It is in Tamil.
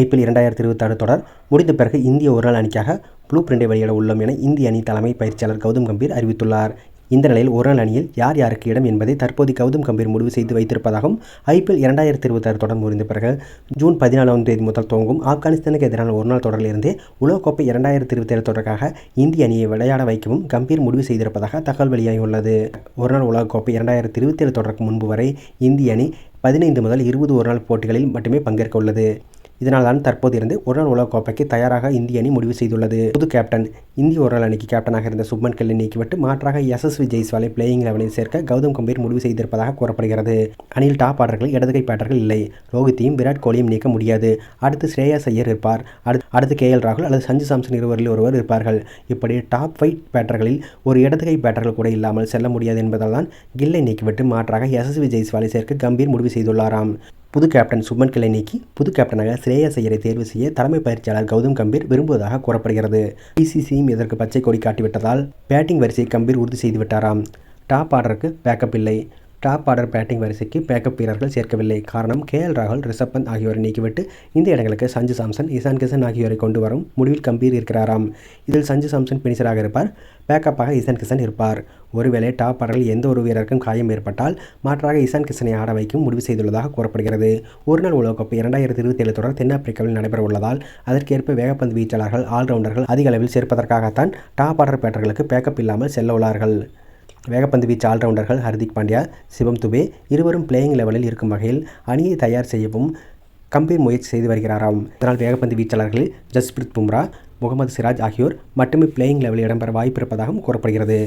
IPL 2026 தொடர் முடிந்த பிறகு இந்திய ஒருநாள் அணிக்காக ப்ளூ பிரிண்டை வெளியிட உள்ளோம் என இந்திய அணி தலைமை பயிற்சியாளர் கௌதம் கம்பீர் அறிவித்துள்ளார். இந்த நிலையில் ஒருநாள் அணியில் யார் யாருக்கு இடம் என்பதை தற்போது கௌதம் கம்பீர் முடிவு செய்து வைத்திருப்பதாகவும், IPL 2026 தொடர் முடிந்த பிறகு ஜூன் 14ஆம் தேதி முதல் துவங்கும் ஆப்கானிஸ்தானுக்கு எதிரான ஒருநாள் தொடரிலிருந்தே உலகக்கோப்பை 2027 தொடருக்காக இந்திய அணியை விளையாட வைக்கவும் கம்பீர் முடிவு செய்திருப்பதாக தகவல் வெளியாகியுள்ளது. ஒருநாள் உலகக்கோப்பை 2027 தொடருக்கு முன்பு வரை இந்திய அணி 15 முதல் 20 ஒருநாள் போட்டிகளில் மட்டுமே பங்கேற்க உள்ளது. இதனால் தான் தற்போது இருந்து ஒருநாள் உலகக்கோப்பைக்கு தயாராக இந்திய அணி முடிவு செய்துள்ளது. புது கேப்டன் இந்திய ஒருநாள் அணிக்கு கேப்டனாக இருந்த சுப்மன் கில்லை நீக்கிவிட்டு மாற்றாக யசஸ்வி ஜெய்ஸ்வாலை பிளேயிங் லெவலில் சேர்க்க கௌதம் கம்பீர் முடிவு செய்திருப்பதாக கூறப்படுகிறது. அணியில் டாப் ஆர்டர்கள் இடதுகை பேட்டர்கள் இல்லை. ரோஹித்தையும் விராட் கோலியும் நீக்க முடியாது. அடுத்து ஸ்ரேயாஸ் ஐயர் இருப்பார். அடுத்து KL ராகுல் அல்லது சஞ்சு சாம்சன் இருவரில் ஒருவர் இருப்பார்கள். இப்படி டாப் 5 பேட்டர்களில் ஒரு இடதுகை பேட்டர்கள் கூட இல்லாமல் செல்ல முடியாது என்பதால் தான் கில்லை நீக்கிவிட்டு மாற்றாக யசஸ்வி ஜெய்ஸ்வாலை சேர்க்க கம்பீர் முடிவு செய்துள்ளாராம். புது கேப்டன் சுப்மன் கில்லை நீக்கி புது கேப்டனாக ஸ்ரேயாஸ் ஐயரை தேர்வு செய்ய தலைமை பயிற்சியாளர் கௌதம் கம்பீர் விரும்புவதாக கூறப்படுகிறது. BCCயும் இதற்கு பச்சை கொடி காட்டிவிட்டதால் பேட்டிங் வரிசையை கம்பீர் உறுதி செய்துவிட்டாராம். டாப் ஆர்டருக்கு பேக்கப் இல்லை. டாப் ஆர்டர் பேட்டிங் வரிசைக்கு பேக்கப் வீரர்கள் சேர்க்கவில்லை. காரணம் KL ராகுல், ரிஷப் பந்த் ஆகியோரை நீக்கிவிட்டு இந்த இடங்களுக்கு சஞ்சு சாம்சன், இசான் கிஷன் ஆகியோரை கொண்டு வரும் முடிவில் கம்பீர் இருக்கிறாராம். இதில் சஞ்சு சாம்சன் பினிஷராக இருப்பார். பேக்கப்பாக இசான் கிஷன் இருப்பார். ஒருவேளை டாப் ஆர்டரில் எந்த ஒரு வீரருக்கும் காயம் ஏற்பட்டால் மாற்றாக இசான் கிஷனை ஆட வைக்கும் முடிவு செய்துள்ளதாக கூறப்படுகிறது. ஒருநாள் உலகக்கோப்பை 2027 தொடர் தென்னாப்பிரிக்காவில் நடைபெற உள்ளதால் அதற்கேற்ப வேகப்பந்து வீச்சாளர்கள், ஆல்ரவுண்டர்கள் அதிக அளவில் சேர்ப்பதற்காகத்தான் டாப் ஆர்டர் பேட்டர்களுக்கு பேக்கப் இல்லாமல் செல்ல உள்ளார்கள். வேகப்பந்து வீச்சு ஆல்ரவுண்டர்கள் ஹர்திக் பாண்டியா, சிவம் துபே இருவரும் பிளேயிங் லெவலில் இருக்கும் வகையில் அணியை தயார் செய்யவும் கம்பீர் முயற்சி செய்து வருகிறாராம். இதனால் வேகப்பந்து வீச்சாளர்களில் ஜஸ்பிரித் பும்ரா, முகமது சிராஜ் ஆகியோர் மட்டுமே பிளேயிங் லெவலில் இடம்பெற வாய்ப்பிருப்பதாகவும் கூறப்படுகிறது.